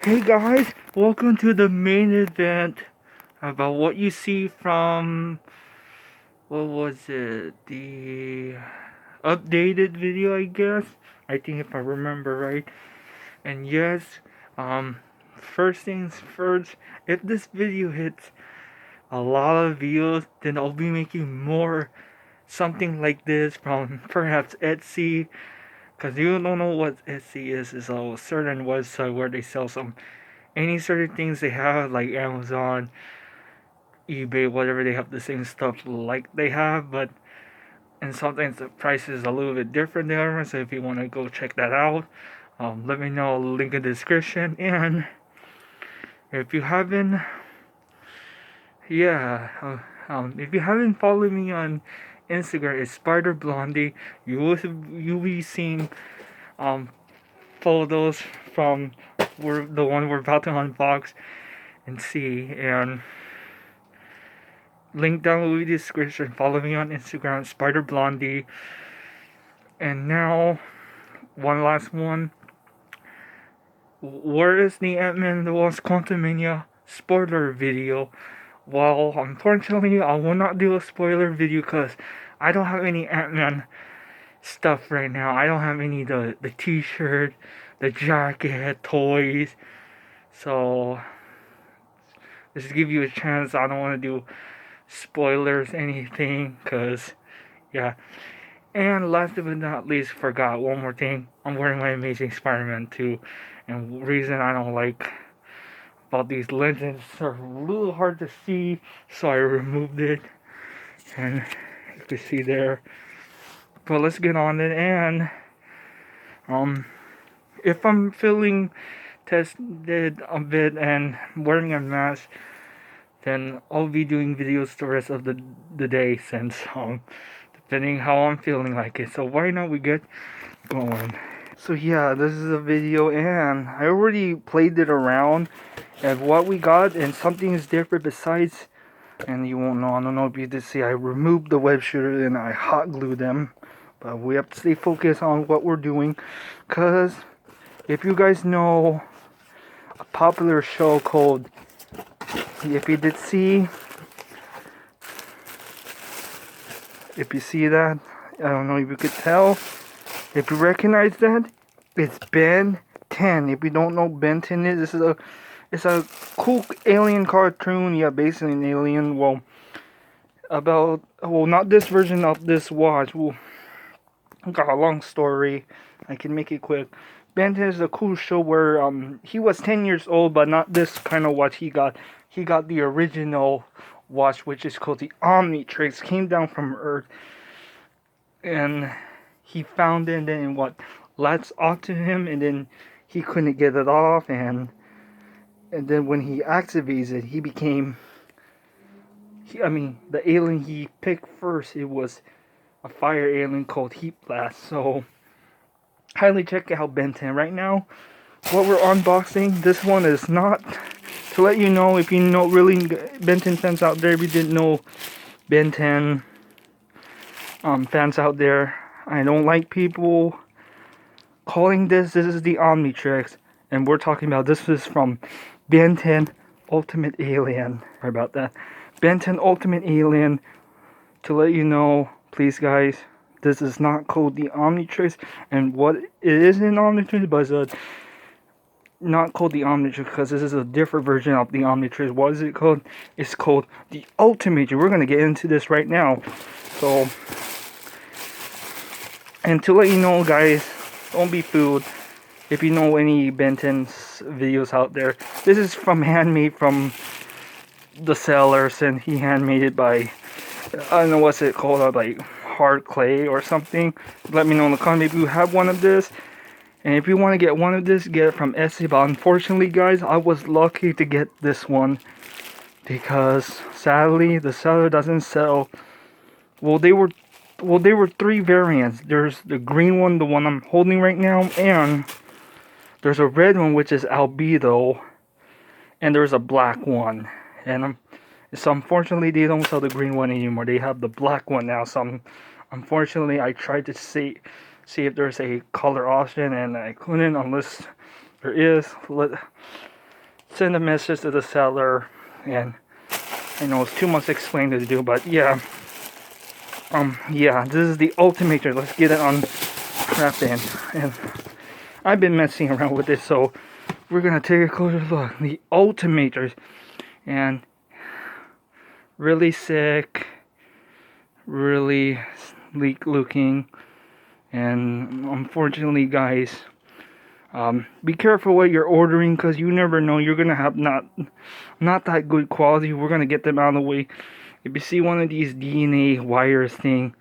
Hey guys, welcome to the main event about what you see from what was it? The updated video, I guess. I think if I remember right. And yes, um first things first, if this video hits a lot of views, then I'll be making more something like this from perhaps Etsy. Cause you don't know what Etsy is. It's a certain website where they sell some any certain things they have, like Amazon, eBay, whatever, they have the same stuff like they have, but and sometimes the price is a little bit different there. So if you want to go check that out, let me know. Link in the description. And if you haven't, yeah, if you haven't followed me on Instagram, it's Spider Blondie. You'll be seeing um photos from the one we're about to unbox and see. And link down below in the description. Follow me on Instagram, Spider Blondie. And now, one last one. Where is the Ant-Man the Wasp Quantumania spoiler video? Well, unfortunately, I will not do a spoiler video because I don't have any Ant-Man stuff right now. I don't have any the t-shirt, the jacket, toys. So, just to give you a chance, I don't want to do spoilers, anything, because, yeah. And last but not least, forgot one more thing. I'm wearing my Amazing Spider-Man 2. And the reason I don't like about these lenses are a little hard to see, so I removed it. And you can see there. But let's get on it. And if I'm feeling tested a bit and wearing a mask, then I'll be doing videos the rest of the day, since depending how I'm feeling like it. So why not we get going? So yeah, this is a video, and I already played it around and what we got, and something is different besides, and you won't know, I don't know if you did see, I removed the web shooter and I hot glued them. But we have to stay focused on what we're doing, because if you guys know a popular show called, if you did see, if you see that, I don't know if you could tell, if you recognize that, it's Ben 10. If you don't know Ben 10 is, it's a cool alien cartoon. Yeah, basically an alien. Well, not this version of this watch. Well, got a long story. I can make it quick. Ben 10 is a cool show where he was 10 years old, but not this kind of watch he got. He got the original watch, which is called the Omnitrix. Came down from Earth, and he found it, and then what latched onto him, and then he couldn't get it off, and then when he activates it, he became, the alien he picked first, it was a fire alien called Heat Blast. So highly check out Ben 10 right now. What we're unboxing, this one is not, to let you know, if you know really Ben 10 fans out there, if you didn't know Ben 10 fans out there, I don't like people calling this is the Omnitrix, and we're talking about, this is from Ben 10 Ultimate Alien. Sorry about that. Ben 10 Ultimate Alien. To let you know, please guys, this is not called the Omnitrix, and what it is in Omnitrix, but it's not called the Omnitrix because this is a different version of the Omnitrix. What is it called? It's called the Ultimatrix. We're gonna get into this right now. So, and to let you know, guys, don't be fooled. If you know any Ben 10's videos out there, this is handmade from the sellers, and he handmade it by, I don't know what's it called, like hard clay or something. Let me know in the comment if you have one of this, and if you want to get one of this, get it from Etsy. But unfortunately, guys, I was lucky to get this one because sadly the seller doesn't sell. Well, they were three variants. There's the green one, the one I'm holding right now, and there's a red one, which is albedo, and there's a black one. And so unfortunately, they don't sell the green one anymore. They have the black one now. So unfortunately, I tried to see if there's a color option, and I couldn't unless there is. send a message to the seller, and I know it's too much explaining to do, but yeah. Yeah, this is the Ultimatrix. Let's get it unwrapped in. And I've been messing around with this, so we're gonna take a closer look. The Ultimatrix, and really sick, really sleek looking, and unfortunately, guys, be careful what you're ordering, because you never know, you're gonna have not that good quality. We're gonna get them out of the way. If you see one of these DNA wires thing,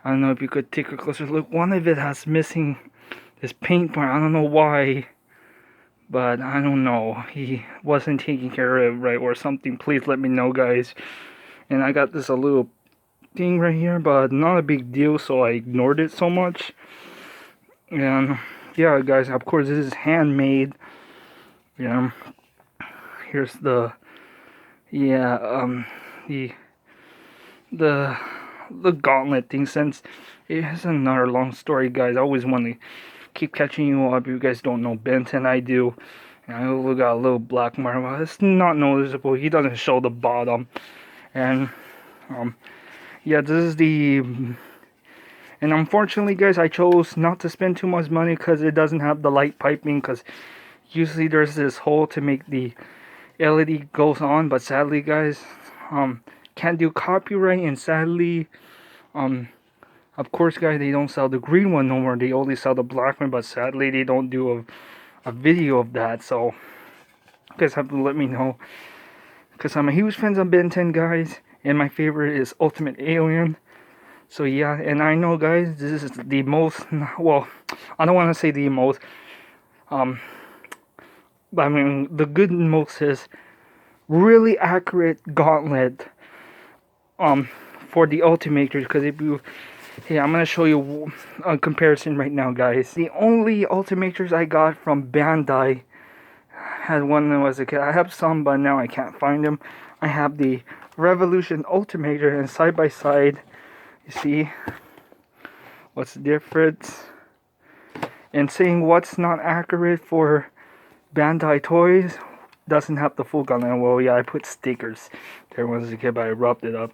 I don't know if you could take a closer look. One of it has missing this paint part. I don't know why, but I don't know. He wasn't taking care of it right or something. Please let me know, guys. And I got this a little thing right here, but not a big deal, so I ignored it so much. And yeah, guys, of course this is handmade. Yeah, here's the the gauntlet thing. Since it's another long story, guys, I always want to keep catching you up. You guys don't know Benton, I do. And I got a little black mark. Well, it's not noticeable. He doesn't show the bottom. And yeah, this is the. And unfortunately, guys, I chose not to spend too much money because it doesn't have the light piping. Because usually there's this hole to make the LED goes on. But sadly, guys, can't do copyright. And sadly, of course, guys, they don't sell the green one no more. They only sell the black one. But sadly, they don't do a video of that. So you guys have to let me know. Because I'm a huge fan of Ben 10, guys. And my favorite is Ultimate Alien. So yeah, and I know, guys, this is the most, well, I don't want to say the most, but I mean, the good most is really accurate gauntlet, for the Ultimatrix. Because if you, yeah, I'm going to show you a comparison right now, guys. The only Ultimatrix I got from Bandai had one when I was a kid. I have some, but now I can't find them. I have the Revolution Ultimatrix, and side by side, you see what's the difference. And saying what's not accurate for Bandai toys, doesn't have the full gauntlet. Well, yeah, I put stickers there when I was a kid, but I rubbed it up.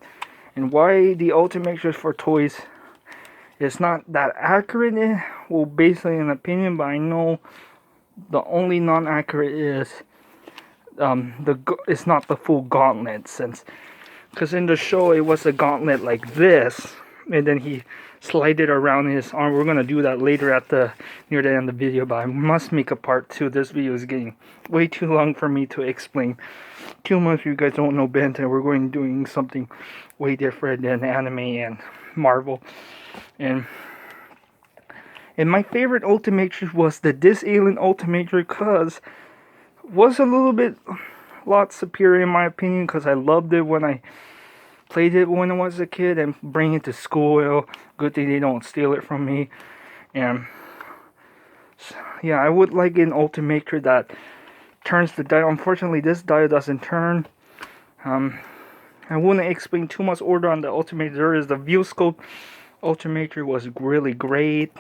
And why the Ultimatrix for toys is not that accurate, well, basically an opinion, but I know the only non-accurate is it's not the full gauntlet, since because in the show it was a gauntlet like this, and then he slid it around his arm. We're gonna do that later at near the end of the video, but I must make a part 2. This video is getting way too long for me to explain too much. You guys don't know Ben 10. We're going doing something way different than anime and Marvel. And my favorite Ultimatrix was this Alien Ultimatrix, because was a lot superior in my opinion, because I loved it when I played it when I was a kid and bring it to school. Good thing they don't steal it from me. And yeah, I would like an Ultimatrix that turns the dial. Unfortunately, this dial doesn't turn. I wouldn't explain too much order on the Ultimatrix. There is the View Scope Ultimatrix was really great,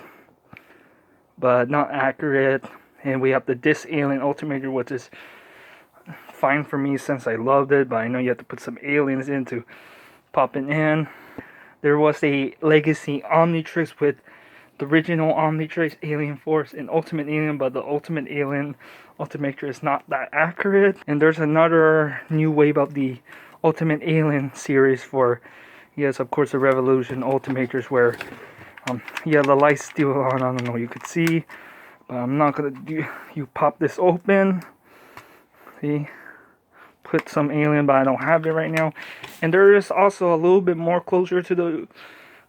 but not accurate. And we have this Alien Ultimatrix, which is fine for me since I loved it, but I know you have to put some aliens in to pop it in. There was a Legacy Omnitrix with the original Omnitrix, Alien Force, and Ultimate Alien, but the Ultimate Alien Ultimatrix is not that accurate. And there's another new wave of the Ultimate Alien series for, yes, of course, the Revolution Ultimatrix, where yeah, the light's still on. I don't know, you could see, but I'm not gonna do. You pop this open, see, put some alien, but I don't have it right now. And there is also a little bit more closer to the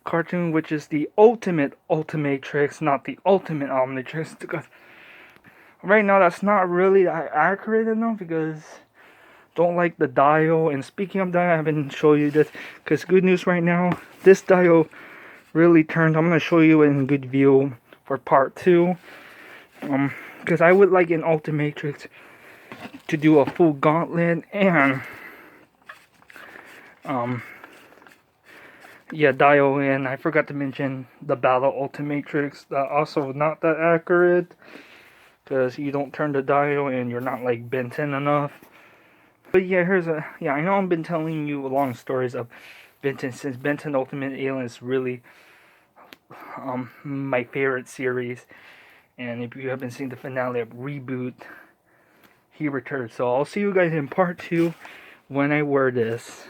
cartoon, which is the Ultimate Ultimatrix, not the Ultimate Omnitrix, because right now that's not really accurate enough, because don't like the dial. And speaking of dial, I haven't shown you this, because good news right now, this dial really turned. I'm going to show you in good view for part 2, because I would like an Ultimatrix to do a full gauntlet. And yeah, dial. And I forgot to mention the Battle Ultimatrix, also not that accurate. because you don't turn the dial and you're not like Benton enough. But yeah, I know I've been telling you long stories of Benton since Benton Ultimate Alien is really my favorite series. And if you haven't seen the finale of Reboot, he returns. So I'll see you guys in part 2 when I wear this.